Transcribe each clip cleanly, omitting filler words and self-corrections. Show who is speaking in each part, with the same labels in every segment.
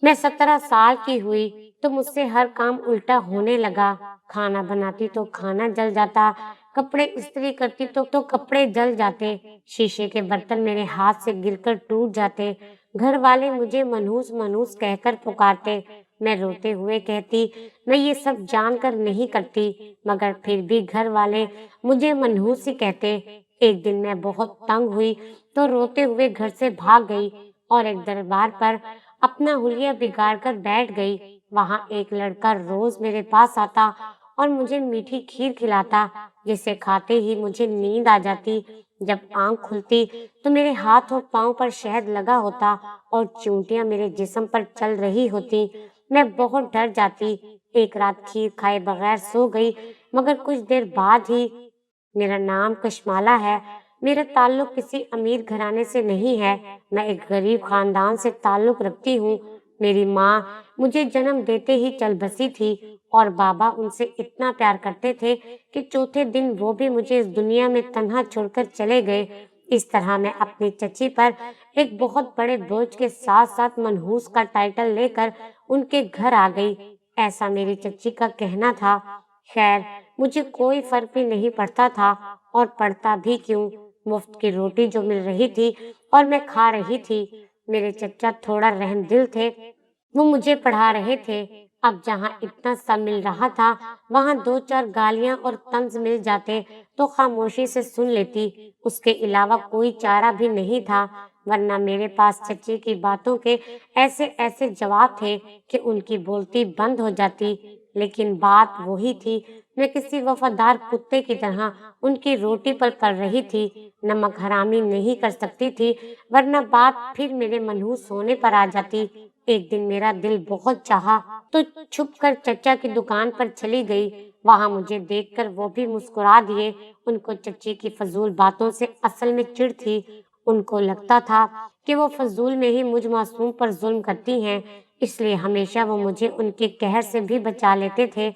Speaker 1: मैं 17 साल की हुई तो मुझसे हर काम उल्टा होने लगा। खाना बनाती तो खाना जल जाता, कपड़े इस्त्री करती तो कपड़े जल जाते, शीशे के बर्तन मेरे हाथ से गिरकर टूट जाते। घर वाले मुझे मनहूस मनहूस कहकर पुकारते। मैं रोते हुए कहती, मैं ये सब जानकर नहीं करती, मगर फिर भी घर वाले मुझे मनहूस ही कहते। एक दिन मैं बहुत तंग हुई तो रोते हुए घर से भाग गई और एक दरबार पर अपना हुलिया बिगाड़ कर बैठ गई। वहां एक लड़का रोज मेरे पास आता और मुझे मीठी खीर खिलाता, जिसे खाते ही मुझे नींद आ जाती। जब आंख खुलती तो मेरे हाथ और पांव पर शहद लगा होता और चींटियां मेरे जिस्म पर चल रही होती। मैं बहुत डर जाती। एक रात खीर खाए बगैर सो गई, मगर कुछ देर बाद ही मेरा नाम कशमाला है। मेरा ताल्लुक किसी अमीर घराने से नहीं है। मैं एक गरीब खानदान से ताल्लुक रखती हूँ। मेरी माँ मुझे जन्म देते ही चल बसी थी और बाबा उनसे इतना प्यार करते थे कि चौथे दिन वो भी मुझे इस दुनिया में तन्हा छोड़कर चले गए। इस तरह मैं अपनी चची पर एक बहुत बड़े बोझ के साथ साथ मनहूस का टाइटल लेकर उनके घर आ गई। ऐसा मेरी चची का कहना था। खैर, मुझे कोई फर्क भी नहीं पड़ता था, और पड़ता भी क्यों। मुफ्त की रोटी जो मिल रही थी और मैं खा रही थी। मेरे चचा थोड़ा रहमदिल थे, वो मुझे पढ़ा रहे थे। अब जहाँ इतना सब मिल रहा था, वहाँ दो चार गालियां और तंज मिल जाते तो खामोशी से सुन लेती। उसके अलावा कोई चारा भी नहीं था, वरना मेरे पास चची की बातों के ऐसे ऐसे जवाब थे कि उनकी बोलती बंद हो जाती। लेकिन बात वही थी, मैं किसी वफादार कुत्ते की तरह उनकी रोटी पर पल रही थी। नमक हरामी नहीं कर सकती थी, वरना बात फिर मेरे मनहूस होने पर आ जाती। एक दिन मेरा दिल बहुत चाहा तो छुप कर चचा की दुकान पर चली गई। वहां मुझे देखकर वो भी मुस्कुरा दिए। उनको चची की फजूल बातों से असल में चिढ़ थी। उनको लगता था कि वो फजूल में ही मुझ मासूम पर जुल्म करती हैं, इसलिए हमेशा वो मुझे उनके कहर से भी बचा लेते थे।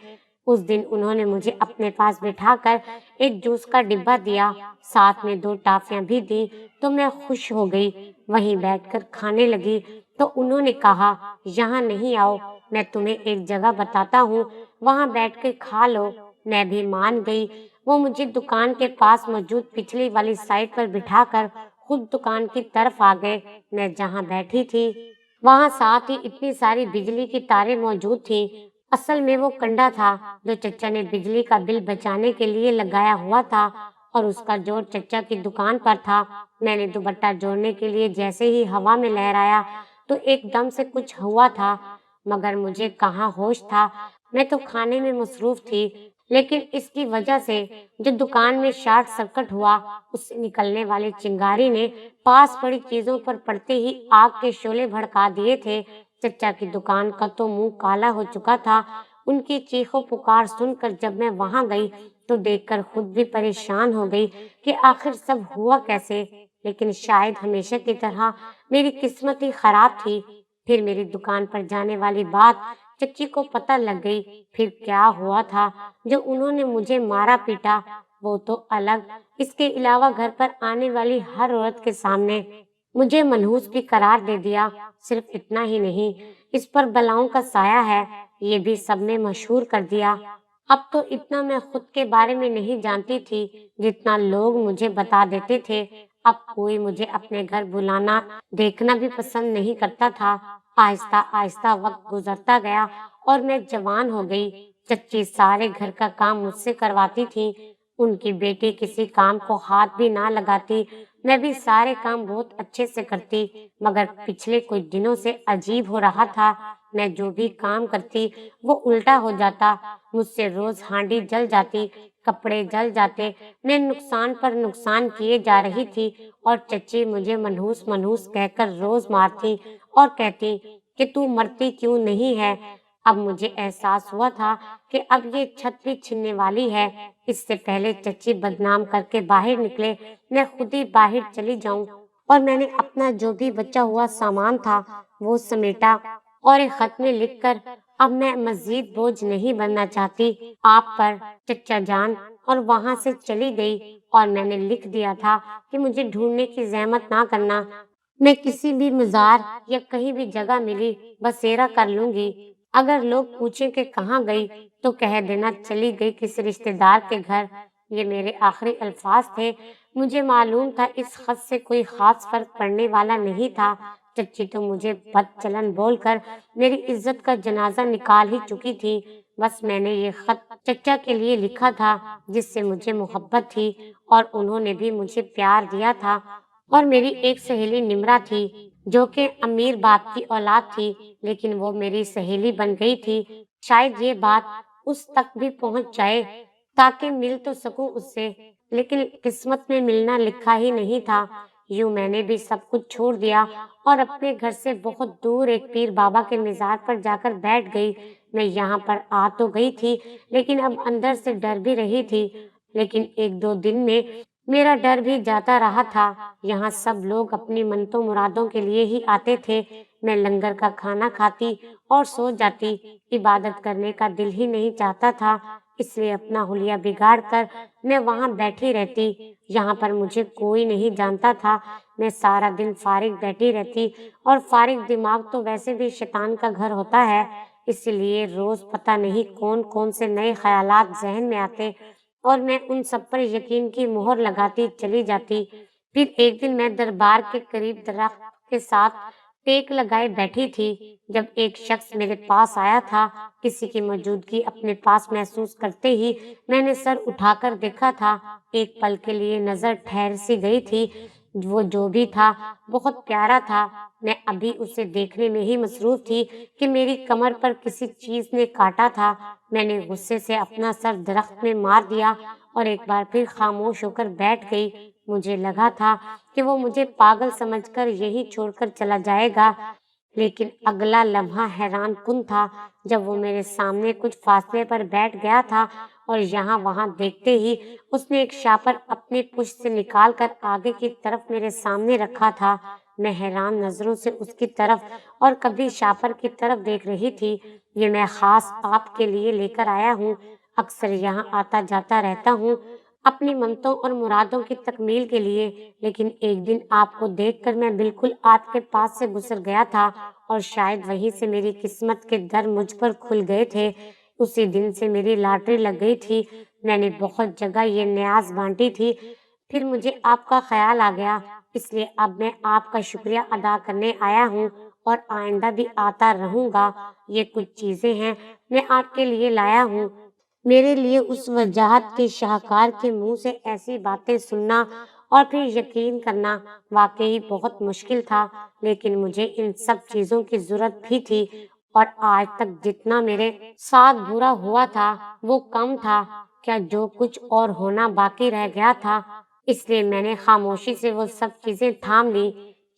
Speaker 1: उस दिन उन्होंने मुझे अपने पास बिठाकर एक जूस का डिब्बा दिया, साथ में 2 टॉफियां भी दी, तो मैं खुश हो गई। वहीं बैठकर खाने लगी तो उन्होंने कहा, यहाँ नहीं आओ, मैं तुम्हें एक जगह बताता हूँ, वहाँ बैठकर खा लो। मैं भी मान गई। वो मुझे दुकान के पास मौजूद पिछली वाली साइड पर बिठाकर खुद दुकान की तरफ आ गए। मैं जहाँ बैठी थी वहां साथ ही इतनी सारी बिजली की तारें मौजूद थीं। असल में वो कंडा था जो चचा ने बिजली का बिल बचाने के लिए लगाया हुआ था, और उसका जोर चचा की दुकान पर था। मैंने दुपट्टा जोड़ने के लिए जैसे ही हवा में लहराया तो एकदम से कुछ हुआ था, मगर मुझे कहाँ होश था। मैं तो खाने में मसरूफ थी। लेकिन इसकी वजह से जो दुकान में शॉर्ट सर्किट हुआ, उससे निकलने वाली चिंगारी ने पास पड़ी चीजों पर पड़ते ही आग के शोले भड़का दिए थे। चचा की दुकान का तो मुंह काला हो चुका था। उनकी चीखों पुकार सुनकर जब मैं वहां गई तो देखकर खुद भी परेशान हो गई कि आखिर सब हुआ कैसे। लेकिन शायद हमेशा की तरह मेरी किस्मत ही खराब थी। फिर मेरी दुकान पर जाने वाली बात चच्ची को पता लग गई। फिर क्या हुआ था जो उन्होंने मुझे मारा पीटा, वो तो अलग। इसके अलावा घर पर आने वाली हर औरत के सामने मुझे मनहूस भी करार दे दिया। सिर्फ इतना ही नहीं, इस पर बलाओं का साया है, ये भी सबने मशहूर कर दिया। अब तो इतना मैं खुद के बारे में नहीं जानती थी जितना लोग मुझे बता देते थे। अब कोई मुझे अपने घर बुलाना देखना भी पसंद नहीं करता था। आहिस्ता आहिस्ता वक्त गुजरता गया और मैं जवान हो गई। चच्ची सारे घर का काम मुझसे करवाती थी। उनकी बेटी किसी काम को हाथ भी ना लगाती। मैं भी सारे काम बहुत अच्छे से करती, मगर पिछले कुछ दिनों से अजीब हो रहा था। मैं जो भी काम करती वो उल्टा हो जाता। मुझसे रोज हांडी जल जाती, कपड़े जल जाते। मैं नुकसान पर नुकसान किए जा रही थी और चच्ची मुझे मनहूस मनहूस कहकर रोज मारती और कहती कि तू मरती क्यों नहीं है। अब मुझे एहसास हुआ था कि अब ये छत भी छिनने वाली है। इससे पहले चच्ची बदनाम करके बाहर निकले, मैं खुद ही बाहर चली जाऊं। और मैंने अपना जो भी बचा हुआ सामान था वो समेटा और एक खत में लिखकर, अब मैं मजीद बोझ नहीं बनना चाहती आप पर चच्चा जान, और वहां से चली गई। और मैंने लिख दिया था कि मुझे ढूंढने की जहमत ना करना। میں کسی بھی مزار یا کہیں بھی جگہ ملی بسیرا کر لوں گی۔ اگر لوگ پوچھیں کہ کہاں گئی تو کہہ دینا چلی گئی کسی رشتے دار کے گھر۔ یہ میرے آخری الفاظ تھے۔ مجھے معلوم تھا اس خط سے کوئی خاص فرق پڑنے والا نہیں تھا۔ چچی تو مجھے بد چلن بول کر میری عزت کا جنازہ نکال ہی چکی تھی۔ بس میں نے یہ خط چچا کے لیے لکھا تھا جس سے مجھے محبت تھی اور انہوں نے بھی مجھے پیار دیا تھا۔ اور میری ایک سہیلی نمرا تھی جو کہ امیر باپ کی اولاد تھی، لیکن وہ میری سہیلی بن گئی تھی۔ شاید یہ بات اس تک بھی پہنچ جائے تاکہ مل تو سکوں اس سے، لیکن قسمت میں ملنا لکھا ہی نہیں تھا۔ یوں میں نے بھی سب کچھ چھوڑ دیا اور اپنے گھر سے بہت دور ایک پیر بابا کے مزار پر جا کر بیٹھ گئی۔ میں یہاں پر آ تو گئی تھی لیکن اب اندر سے ڈر بھی رہی تھی، لیکن ایک دو دن میں میرا ڈر بھی جاتا رہا تھا۔ یہاں سب لوگ اپنی منتوں مرادوں کے لیے ہی آتے تھے۔ میں لنگر کا کھانا کھاتی اور سو جاتی۔ عبادت کرنے کا دل ہی نہیں چاہتا تھا، اس لیے اپنا حلیہ بگاڑ کر میں وہاں بیٹھی رہتی۔ یہاں پر مجھے کوئی نہیں جانتا تھا۔ میں سارا دن فارغ بیٹھی رہتی اور فارغ دماغ تو ویسے بھی شیطان کا گھر ہوتا ہے، اس لیے روز پتہ نہیں کون کون سے نئے خیالات ذہن میں آتے اور میں ان سب پر یقین کی مہر لگاتی چلی جاتی۔ پھر ایک دن میں دربار کے قریب درخت کے ساتھ ٹیک لگائے بیٹھی تھی جب ایک شخص میرے پاس آیا تھا۔ کسی کی موجودگی اپنے پاس محسوس کرتے ہی میں نے سر اٹھا کر دیکھا تھا۔ ایک پل کے لیے نظر ٹھہر سی گئی تھی۔ وہ جو بھی تھا بہت پیارا تھا۔ میں ابھی اسے دیکھنے میں ہی مصروف تھی کہ میری کمر پر کسی چیز نے کاٹا تھا۔ میں نے غصے سے اپنا سر درخت میں مار دیا اور ایک بار پھر خاموش ہو کر بیٹھ گئی۔ مجھے لگا تھا کہ وہ مجھے پاگل سمجھ کر یہی چھوڑ کر چلا جائے گا، لیکن اگلا لمحہ حیران کن تھا جب وہ میرے سامنے کچھ فاصلے پر بیٹھ گیا تھا اور یہاں وہاں دیکھتے ہی اس نے ایک شاپر اپنے پشت سے نکال کر آگے کی طرف میرے سامنے رکھا تھا۔ میں حیران نظروں سے اس کی طرف اور کبھی شاپر کی طرف دیکھ رہی تھی۔ یہ میں خاص آپ کے لیے لے کر آیا ہوں۔ اکثر یہاں آتا جاتا رہتا ہوں اپنی منتوں اور مرادوں کی تکمیل کے لیے، لیکن ایک دن آپ کو دیکھ کر میں بالکل آپ کے پاس سے گزر گیا تھا اور شاید وہیں سے میری قسمت کے در مجھ پر کھل گئے تھے۔ اسی دن سے میری لاٹری لگ گئی تھی۔ میں نے بہت جگہ یہ نیاز بانٹی تھی، پھر مجھے آپ کا خیال آ گیا، اس لیے اب میں آپ کا شکریہ ادا کرنے آیا ہوں اور آئندہ بھی آتا رہوں گا۔ یہ کچھ چیزیں ہیں میں آپ کے لیے لایا ہوں۔ میرے لیے اس وجاہت کے شاہکار کے منہ سے ایسی باتیں سننا اور پھر یقین کرنا واقعی بہت مشکل تھا، لیکن مجھے ان سب چیزوں کی ضرورت بھی تھی اور آج تک جتنا میرے ساتھ برا ہوا تھا وہ کم تھا کیا جو کچھ اور ہونا باقی رہ گیا تھا، اس لیے میں نے خاموشی سے وہ سب چیزیں تھام لی۔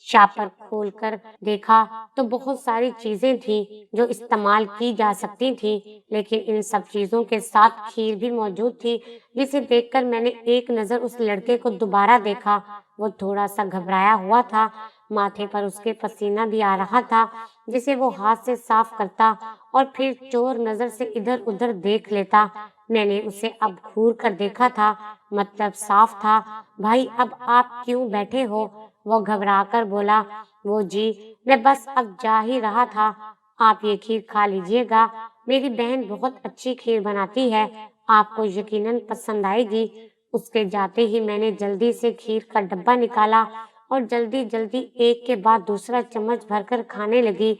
Speaker 1: شاپر کھول کر دیکھا تو بہت ساری چیزیں تھیں جو استعمال کی جا سکتی تھیں، لیکن ان سب چیزوں کے ساتھ کھیر بھی موجود تھی، جسے دیکھ کر میں نے ایک نظر اس لڑکے کو دوبارہ دیکھا۔ وہ تھوڑا سا گھبرایا ہوا تھا، ماتھے پر اس کے پسینہ بھی آ رہا تھا جسے وہ ہاتھ سے صاف کرتا اور پھر چور نظر سے ادھر ادھر دیکھ لیتا۔ میں نے اسے اب گھور کر دیکھا تھا، مطلب صاف تھا۔ بھائی اب آپ کیوں بیٹھے ہو؟ وہ گھبرا کر بولا۔ وہ جی میں بس اب جا ہی رہا تھا، آپ یہ کھیر کھا لیجیے گا، میری بہن بہت اچھی کھیر بناتی ہے، آپ کو یقیناً پسند آئے گی۔ اس کے جاتے ہی میں نے جلدی سے کھیر کا ڈبہ نکالا اور جلدی جلدی ایک کے بعد دوسرا چمچ بھر کر کھانے لگی۔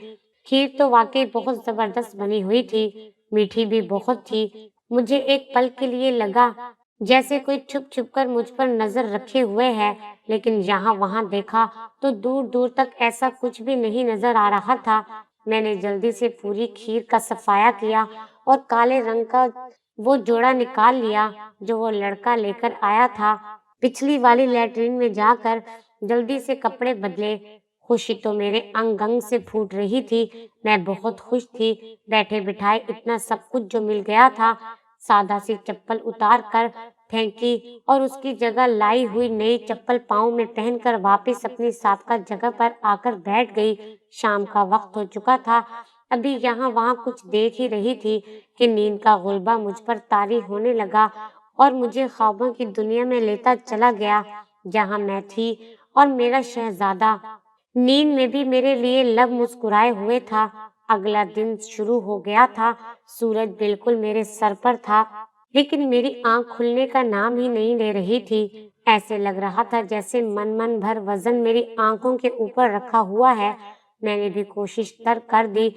Speaker 1: کھیر تو واقعی بہت زبردست بنی ہوئی تھی، میٹھی بھی بہت تھی۔ مجھے ایک پل کے لیے لگا جیسے کوئی چھپ چھپ کر مجھ پر نظر رکھے ہوئے ہے، لیکن یہاں وہاں دیکھا تو دور دور تک ایسا کچھ بھی نہیں نظر آ رہا تھا۔ میں نے جلدی سے پوری کھیر کا صفایا کیا اور کالے رنگ کا وہ جوڑا نکال لیا جو وہ لڑکا لے کر آیا تھا۔ پچھلی والی لیٹرین میں جا کر جلدی سے کپڑے بدلے۔ خوشی تو میرے انگ انگ سے پھوٹ رہی تھی، میں بہت خوش تھی۔ بیٹھے بٹھائے اتنا سب کچھ جو مل گیا تھا، سادہ سی چپل اتار کر پھینکی اور اس کی جگہ لائی ہوئی نئی چپل پاؤں میں پہن کر واپس اپنی سابقہ جگہ پر آ کر بیٹھ گئی۔ شام کا وقت ہو چکا تھا، ابھی یہاں وہاں کچھ دیکھ ہی رہی تھی کہ نیند کا غلبہ مجھ پر طاری ہونے لگا اور مجھے خوابوں کی دنیا میں لیتا چلا گیا جہاں میں تھی اور میرا شہزادہ۔ नींद में भी मेरे लिए लब मुस्कुराए हुए था। अगला दिन शुरू हो गया था। सूरज बिल्कुल मेरे सर पर था, लेकिन मेरी आंख खुलने का नाम ही नहीं ले रही थी। ऐसे लग रहा था जैसे मन मन भर वजन मेरी आंखों के ऊपर रखा हुआ है। मैंने भी कोशिश कर दी।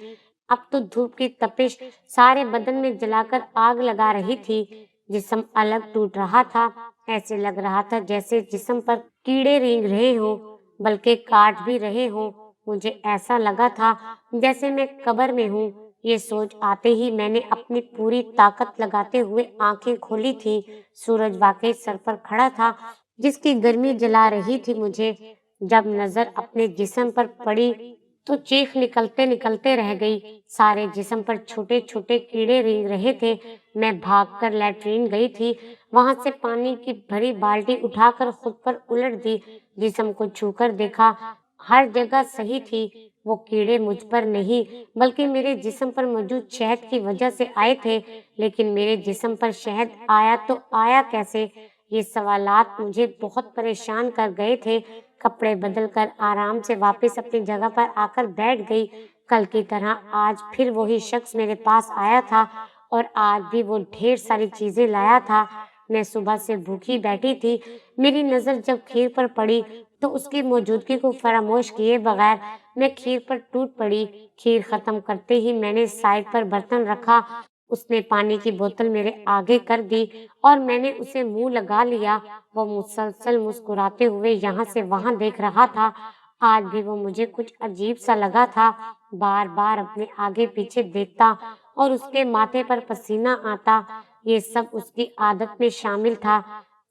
Speaker 1: अब तो धूप की तपिश सारे बदन में जलाकर आग लगा रही थी। जिस्म अलग टूट रहा था। ऐसे लग रहा था जैसे जिस्म पर कीड़े रेंग रहे हों, बल्कि काट भी रहे हों। मुझे ऐसा लगा था जैसे मैं कब्र में हूँ। ये सोच आते ही मैंने अपनी पूरी ताकत लगाते हुए आंखें खोली थी। सूरज वाकई सर पर खड़ा था, जिसकी गर्मी जला रही थी मुझे। जब नजर अपने जिस्म पर पड़ी तो चीख निकलते निकलते रह गई। सारे जिस्म पर छोटे छोटे कीड़े रेंग रहे थे। मैं भागकर लैट्रीन गई थी। वहां से पानी की भरी बाल्टी उठाकर खुद पर उलट दी। जिस्म को छूकर देखा, हर जगह सही थी। वो कीड़े मुझ पर नहीं, बल्कि मेरे जिस्म पर मौजूद शहद की वजह से आए थे। लेकिन मेरे जिस्म पर शहद आया तो आया कैसे? ये सवालात मुझे बहुत परेशान कर गए थे। कपड़े बदलकर आराम से वापस अपनी जगह पर आकर बैठ गई। कल की तरह आज फिर वही शख्स मेरे पास आया था, और आज भी वो ढेर सारी चीजें लाया था। मैं सुबह से भूखी बैठी थी। मेरी नजर जब खीर पर पड़ी तो उसकी मौजूदगी को फरामोश किए बगैर मैं खीर पर टूट पड़ी। खीर खत्म करते ही मैंने साइड पर बर्तन रखा। उसने पानी की बोतल मेरे आगे कर दी और मैंने उसे मुंह लगा लिया। वो मुसलसल मुस्कुराते हुए यहाँ से वहां देख रहा था। आज भी वो मुझे कुछ अजीब सा लगा था। बार बार अपने आगे पीछे देखता और उसके माथे पर पसीना आता। ये सब उसकी आदत में शामिल था,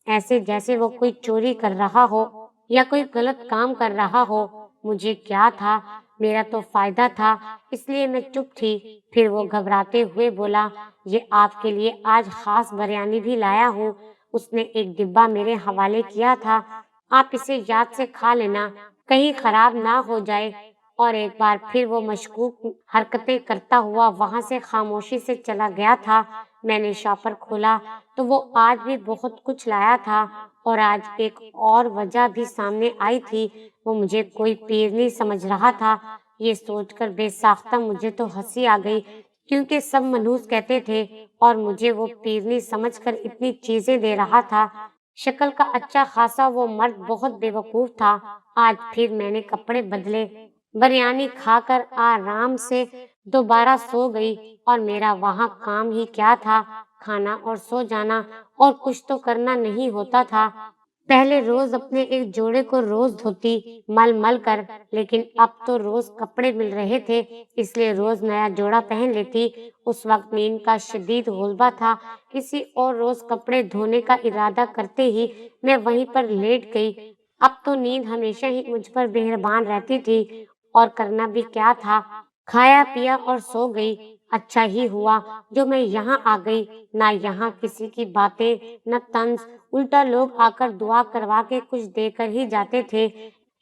Speaker 1: ऐसे जैसे वो कोई चोरी कर रहा हो या कोई गलत काम कर रहा हो। मुझे क्या था, मेरा तो फायदा था, इसलिए मैं चुप थी। फिर वो घबराते हुए बोला, ये आपके लिए आज खास बिरयानी भी लाया हूँ। उसने एक डिब्बा मेरे हवाले किया था। आप इसे याद से खा लेना, कहीं खराब ना हो जाए। और एक बार फिर वो मशकूक हरकतें करता हुआ वहां से खामोशी से चला गया था। मैंने शॉपर खोला तो वो आज भी बहुत कुछ लाया था, और आज एक और वजह भी सामने आई थी। वो मुझे कोई पीर नहीं समझ रहा था। ये सोचकर बेसाख्ता मुझे तो हंसी आ गई, क्योंकि सब मनहूस कहते थे और मुझे वो पीरनी समझकर इतनी चीजें दे रहा था। शक्ल का अच्छा खासा वो मर्द बहुत बेवकूफ था। आज फिर मैंने कपड़े बदले, बिरयानी खाकर आराम से दोबारा सो गई। और मेरा वहां काम ही क्या था, खाना और सो जाना, और कुछ तो करना नहीं होता था। पहले रोज अपने एक जोड़े को रोज धोती मल मल कर, लेकिन अब तो रोज कपड़े मिल रहे थे, इसलिए रोज नया जोड़ा पहन लेती। उस वक्त नींद का शदीद गुलबा था। किसी और रोज कपड़े धोने का इरादा करते ही मैं वहीं पर लेट गई। अब तो नींद हमेशा ही मुझ पर मेहरबान रहती थी, और करना भी क्या था, खाया पिया और सो गई। अच्छा ही हुआ जो मैं यहाँ आ गई। ना यहाँ किसी की बातें, न तंज, उल्टा लोग आकर दुआ करवा के कुछ देकर ही जाते थे।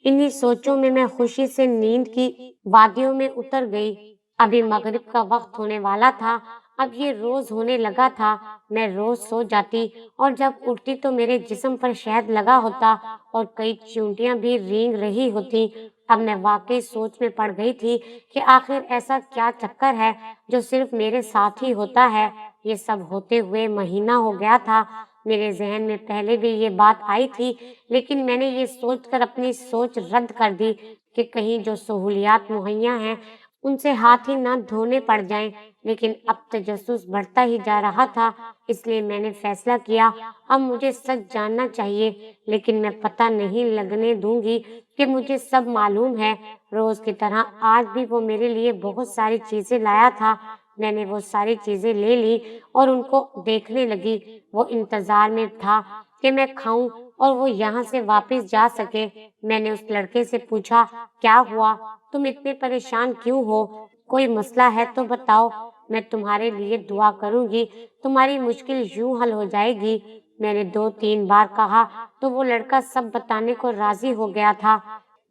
Speaker 1: इन्हीं सोचों में मैं खुशी से नींद की वादियों में उतर गई। अभी मगरिब का वक्त होने वाला था। अब ये रोज होने लगा था। मैं रोज सो जाती और जब उठती तो मेरे जिस्म पर शहद लगा होता और कई चींटियां भी रेंग रही होती। अब मैं वाकई सोच में पड़ गई थी कि आखिर ऐसा क्या चक्कर है जो सिर्फ मेरे साथ ही होता है। ये सब होते हुए महीना हो गया था। मेरे जहन में पहले भी ये बात आई थी, लेकिन मैंने ये सोचकर अपनी सोच रद्द कर दी कि कहीं जो सहूलियात मुहैया हैं उनसे हाथ ही ना धोने पड़ जाएं। लेकिन अब तजस्सुस बढ़ता ही जा रहा था, इसलिए मैंने फैसला किया अब मुझे सच जानना चाहिए। लेकिन मैं पता नहीं लगने दूंगी कि मुझे सब मालूम है। रोज की तरह आज भी वो मेरे लिए बहुत सारी चीजें लाया था। मैंने वो सारी चीजें ले ली और उनको देखने लगी। वो इंतजार में था कि मैं खाऊं और वो यहाँ से वापस जा सके। मैंने उस लड़के से पूछा, क्या हुआ, तुम इतने परेशान क्यों हो? कोई मसला है तो बताओ, मैं तुम्हारे लिए दुआ करूंगी, तुम्हारी मुश्किल यूं हल हो जाएगी। मैंने 2-3 बार कहा तो वो लड़का सब बताने को राजी हो गया था।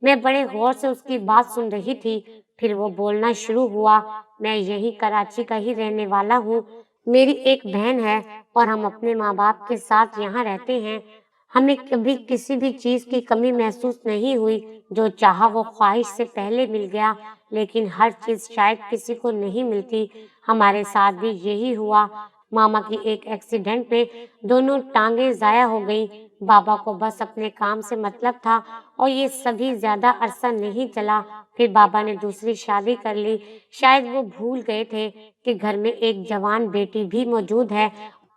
Speaker 1: मैं बड़े गौर से उसकी बात सुन रही थी। फिर वो बोलना शुरू हुआ, मैं यही कराची का ही रहने वाला हूँ। मेरी एक बहन है और हम अपने माँ बाप के साथ यहाँ रहते हैं। हमें कभी किसी भी चीज की कमी महसूस नहीं हुई। जो चाहा वो ख्वाहिश से पहले मिल गया, लेकिन हर चीज शायद किसी को नहीं मिलती। हमारे साथ भी यही हुआ। मामा की एक एक्सीडेंट में दोनों टांगे जाया हो गई। बाबा को बस अपने काम से मतलब था और ये सभी ज्यादा अरसा नहीं चला। फिर बाबा ने दूसरी शादी कर ली। शायद वो भूल गए थे कि घर में एक जवान बेटी भी मौजूद है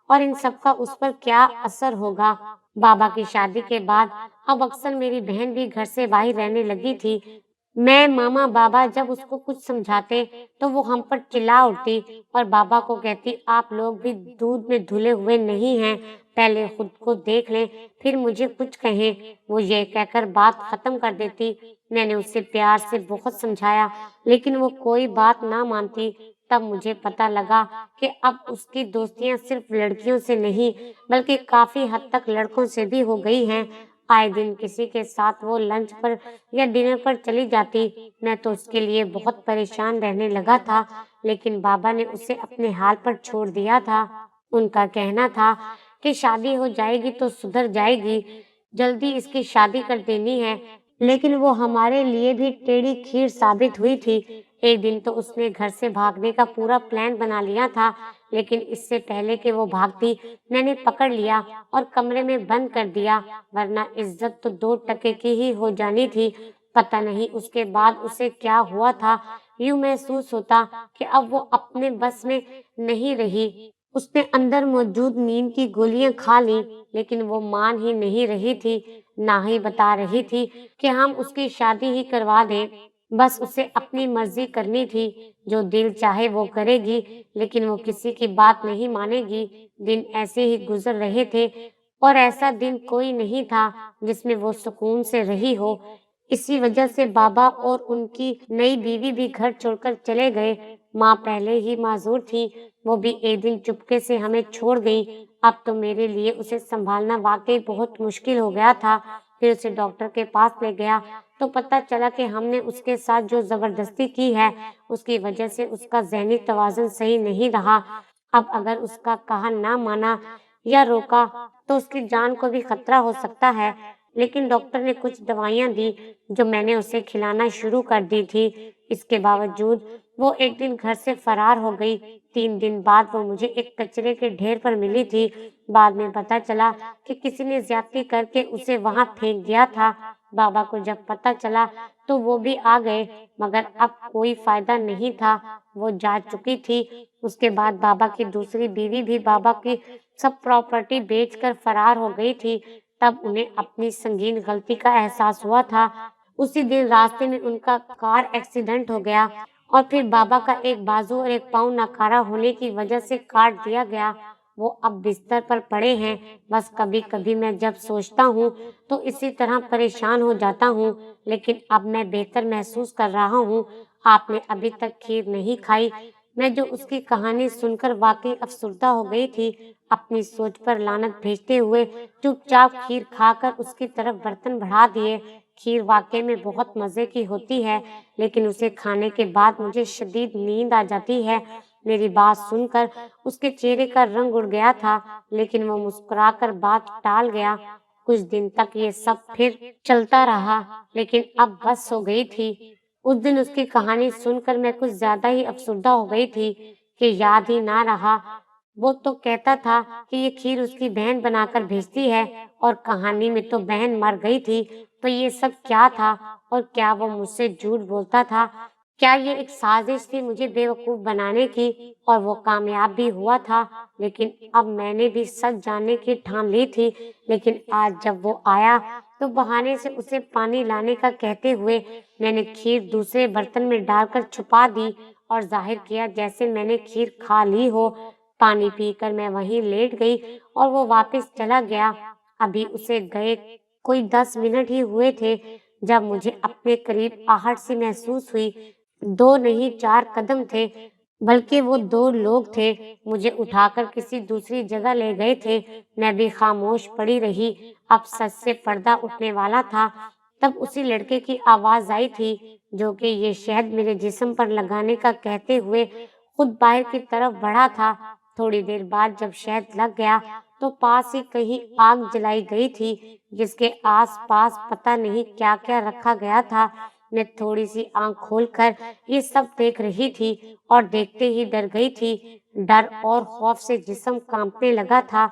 Speaker 1: और इन सब का उस पर क्या असर होगा। बाबा की शादी के बाद अब अक्सर मेरी बहन भी घर से बाहर रहने लगी थी। मैं, मामा, बाबा जब उसको कुछ समझाते तो वो हम पर चिल्ला उठती और बाबा को कहती, आप लोग भी दूध में धुले हुए नहीं हैं, पहले खुद को देख लें फिर मुझे कुछ कहें। वो ये कहकर बात खत्म कर देती। मैंने उसे प्यार से बहुत समझाया, लेकिन वो कोई बात ना मानती। तब मुझे पता लगा कि अब उसकी दोस्तियां सिर्फ लड़कियों से नहीं बल्कि काफी हद तक लड़कों से भी हो गई हैं। आए दिन किसी के साथ वो लंच पर या डिनर पर चली जाती। मैं तो उसके लिए बहुत परेशान रहने लगा था, लेकिन बाबा ने उसे अपने हाल पर छोड़ दिया था। उनका कहना था कि शादी हो जाएगी तो सुधर जाएगी, जल्दी इसकी शादी कर देनी है। लेकिन वो हमारे लिए भी टेढ़ी खीर साबित हुई थी। एक दिन तो उसने घर से भागने का पूरा प्लान बना लिया था, लेकिन इससे पहले कि वो भागती मैंने पकड़ लिया और कमरे में बंद कर दिया, वरना इज्जत तो 2 टके की ही हो जानी थी। पता नहीं उसके बाद उसे क्या हुआ था। यूं महसूस होता कि अब वो अपने बस में नहीं रही। उसने अंदर मौजूद नींद की गोलियां खा ली, लेकिन वो मान ही नहीं रही थी, ना ही बता रही थी कि हम उसकी शादी ही करवा दें। बस उसे अपनी मर्जी करनी थी, जो दिल चाहे वो करेगी, लेकिन वो किसी की बात नहीं मानेगी। दिन ऐसे ही गुजर रहे थे और ऐसा दिन कोई नहीं था जिसमें वो सुकून से रही हो। इसी वजह से बाबा और उनकी नई बीवी भी घर छोड़कर चले गए। माँ पहले ही माजूर थी, वो भी एक दिन चुपके से हमें छोड़ गई। अब तो मेरे लिए उसे संभालना वाकई बहुत मुश्किल हो गया था। फिर उसे डॉक्टर के पास ले गया तो पता चला कि हमने उसके साथ जो जबरदस्ती की है उसकी वजह से उसका ज़हनी तवाज़ुन सही नहीं रहा। अब अगर उसका कहा ना माना या रोका तो उसकी जान को भी खतरा हो सकता है। लेकिन डॉक्टर ने कुछ दवाइयां दी जो मैंने उसे खिलाना शुरू कर दी थी। इसके बावजूद वो एक दिन घर से फरार हो गई। 3 दिन बाद वो मुझे एक कचरे के ढेर पर मिली थी। बाद में पता चला कि किसी ने ज्यादती करके उसे वहां फेंक दिया था। बाबा को जब पता चला तो वो भी आ गए, मगर अब कोई फायदा नहीं था, वो जा चुकी थी। उसके बाद बाबा की दूसरी बीवी भी बाबा की सब प्रॉपर्टी बेचकर फरार हो गई थी। तब उन्हें अपनी संगीन गलती का एहसास हुआ था। उसी दिन रास्ते में उनका कार एक्सीडेंट हो गया और फिर बाबा का एक बाजू और एक पाँव नाकारा होने की वजह से काट दिया गया। वो अब बिस्तर पर पड़े हैं। बस कभी कभी मैं जब सोचता हूँ तो इसी तरह परेशान हो जाता हूँ, लेकिन अब मैं बेहतर महसूस कर रहा हूँ। आपने अभी तक खीर नहीं खाई। मैं जो उसकी कहानी सुनकर वाकई अफसुर्दा हो गई थी। अपनी सोच पर लानत भेजते हुए चुपचाप खीर खाकर उसकी तरफ बर्तन बढ़ा दिए। खीर वाकई में बहुत मजे की होती है, लेकिन उसे खाने के बाद मुझे शदीद नींद आ जाती है। मेरी बात सुनकर उसके चेहरे का रंग उड़ गया था, लेकिन वो मुस्कुराकर बात टाल गया। कुछ दिन तक ये सब फिर चलता रहा, लेकिन अब बस हो गई थी। उस दिन उसकी कहानी सुनकर मैं कुछ ज्यादा ही अफसुर्दा हो गई थी कि याद ही ना रहा। वो तो कहता था कि ये खीर उसकी बहन बनाकर भेजती है और कहानी में तो बहन मर गई थी। तो ये सब क्या था और क्या वो मुझसे झूठ बोलता था? क्या ये एक साजिश थी मुझे बेवकूफ बनाने की? और वो कामयाब भी हुआ था। लेकिन अब मैंने भी सच जानने की ठान ली थी। लेकिन आज जब वो आया तो बहाने से उसे पानी लाने का कहते हुए मैंने खीर दूसरे बर्तन में डालकर छुपा दी और जाहिर किया जैसे मैंने खीर खा ली हो। पानी पीकर मैं वहीं लेट गई और वो वापस चला गया। अभी उसे गए कोई 10 मिनट ही हुए थे जब मुझे अपने करीब आहट सी महसूस हुई। 2 नहीं 4 कदम थे, बल्कि वो 2 लोग थे। मुझे उठाकर किसी दूसरी जगह ले गए थे। मैं भी खामोश पड़ी रही। अब सच से पर्दा उठने वाला था। तब उसी लड़के की आवाज आई थी जो कि ये शहद मेरे जिस्म पर लगाने का कहते हुए खुद बाहर की तरफ बढ़ा था। थोड़ी देर बाद जब शहद लग गया تو پاس ہی کہیں آگ جلائی گئی تھی جس کے آس پاس پتہ نہیں کیا کیا رکھا گیا تھا۔ میں تھوڑی سی آنکھ کھول کر یہ سب دیکھ رہی تھی اور دیکھتے ہی ڈر گئی تھی۔ ڈر اور خوف سے جسم کانپنے لگا تھا۔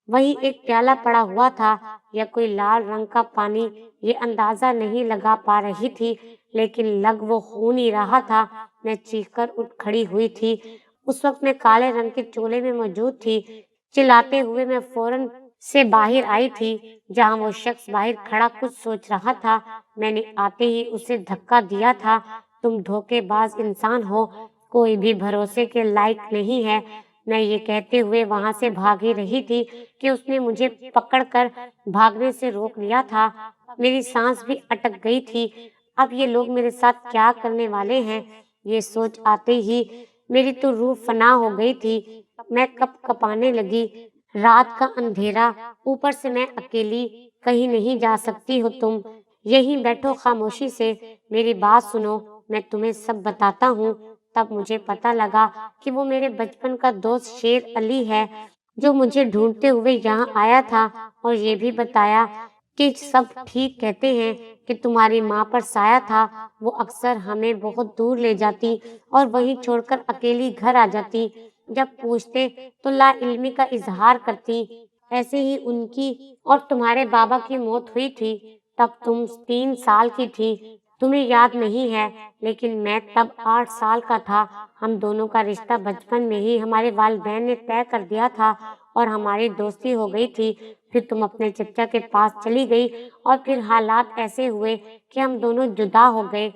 Speaker 1: وہیں ایک پیالہ پڑا ہوا تھا یا کوئی لال رنگ کا پانی، یہ اندازہ نہیں لگا پا رہی تھی، لیکن لگ وہ خون ہی رہا تھا۔ میں چیخ کر اٹھ کھڑی ہوئی تھی۔ اس وقت میں کالے رنگ کے چولہے میں موجود تھی۔ چلاتے ہوئے میں فوراً سے باہر آئی تھی جہاں وہ شخص باہر کھڑا کچھ سوچ رہا تھا۔ میں نے آتے ہی اسے دھکا دیا تھا۔ تم دھوکے باز انسان ہو، کوئی بھی بھروسے کے لائق نہیں ہے۔ میں یہ کہتے ہوئے وہاں سے بھاگ ہی رہی تھی کہ اس نے مجھے پکڑ کر بھاگنے سے روک لیا تھا۔ میری سانس بھی اٹک گئی تھی۔ اب یہ لوگ میرے ساتھ کیا کرنے والے ہیں، یہ سوچ آتے ہی میری تو روح فنا ہو گئی تھی۔ میں کپ کپانے لگی۔ رات کا اندھیرا، اوپر سے میں اکیلی، کہیں نہیں جا سکتی ہو تم، یہیں بیٹھو خاموشی سے، میری بات سنو، میں تمہیں سب بتاتا ہوں۔ تب مجھے پتہ لگا کہ وہ میرے بچپن کا دوست شیر علی ہے جو مجھے ڈھونڈتے ہوئے یہاں آیا تھا، اور یہ بھی بتایا کہ سب ٹھیک کہتے ہیں کہ تمہاری ماں پر سایہ تھا، وہ اکثر ہمیں بہت دور لے جاتی اور وہیں چھوڑ کر اکیلی گھر آ جاتی۔ جب پوچھتے تو لا علمی کا اظہار کرتی۔ ایسے ہی ان کی اور تمہارے بابا کی موت ہوئی تھی، تب تم 3 سال کی تھی۔ تمہیں یاد نہیں ہے، لیکن میں تب 8 سال کا تھا۔ ہم دونوں کا رشتہ بچپن میں ہی ہمارے والدین نے طے کر دیا تھا اور ہماری دوستی ہو گئی تھی۔ پھر تم اپنے چچا کے پاس چلی گئی اور پھر حالات ایسے ہوئے کہ ہم دونوں جدا ہو گئے۔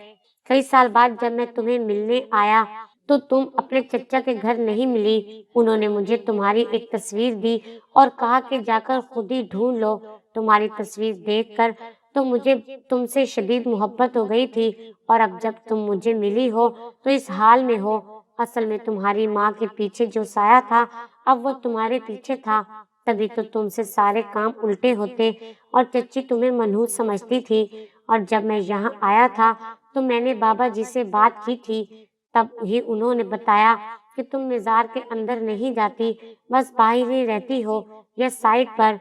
Speaker 1: کئی سال بعد جب میں تمہیں ملنے آیا تو تم اپنے چچا کے گھر نہیں ملی۔ انہوں نے مجھے تمہاری ایک تصویر دی اور کہا کہ جا کر خود ہی ڈھونڈ لو۔ تمہاری تصویر دیکھ کر تو مجھے تم سے شدید محبت ہو گئی تھی، اور اب جب تم مجھے ملی ہو تو اس حال میں ہو۔ اصل میں تمہاری ماں کے پیچھے جو سایہ تھا، اب وہ تمہارے پیچھے تھا، تبھی تو تم سے سارے کام الٹے ہوتے اور چچی تمہیں منحوس سمجھتی تھی۔ اور جب میں یہاں آیا تھا تو میں نے بابا جی سے بات کی تھی، تب ہی انہوں نے بتایا کہ تم مزار کے اندر نہیں جاتی، بس باہر ہی رہتی ہو یا سائڈ پر۔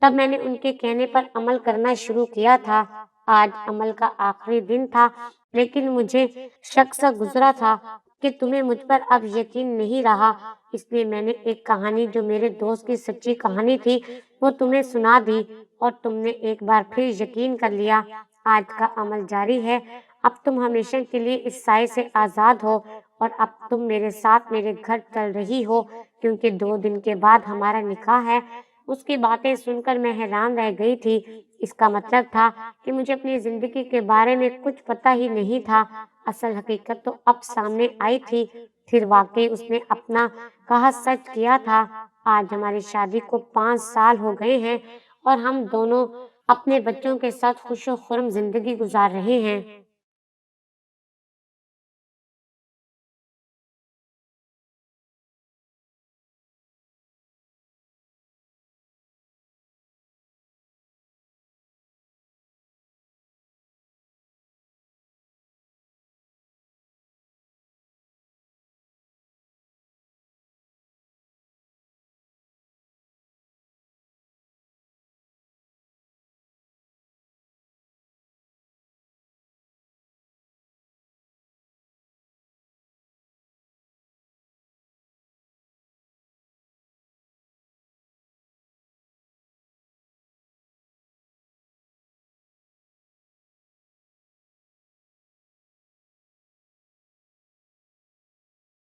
Speaker 1: تب میں نے ان کے کہنے پر عمل کرنا شروع کیا تھا۔ آج عمل کا آخری دن تھا، لیکن مجھے شک سا گزرا تھا کہ تمہیں مجھ پر اب یقین نہیں رہا، اس لیے میں نے ایک کہانی جو میرے دوست کی سچی کہانی تھی وہ تمہیں سنا دی، اور تم نے ایک بار پھر یقین کر لیا۔ آج کا عمل جاری ہے، اب تم ہمیشہ کے لیے اس سائے سے آزاد ہو، اور اب تم میرے ساتھ میرے گھر چل رہی ہو، کیونکہ 2 دن کے بعد ہمارا نکاح ہے۔ اس کی باتیں سن کر میں حیران رہ گئی تھی۔ اس کا مطلب تھا کہ مجھے اپنی زندگی کے بارے میں کچھ پتہ ہی نہیں تھا۔ اصل حقیقت تو اب سامنے آئی تھی۔ پھر واقعی اس نے اپنا کہا سچ کیا تھا۔ آج ہماری شادی کو 5 سال ہو گئے ہیں اور ہم دونوں اپنے بچوں کے ساتھ خوش و خرم زندگی گزار رہے ہیں۔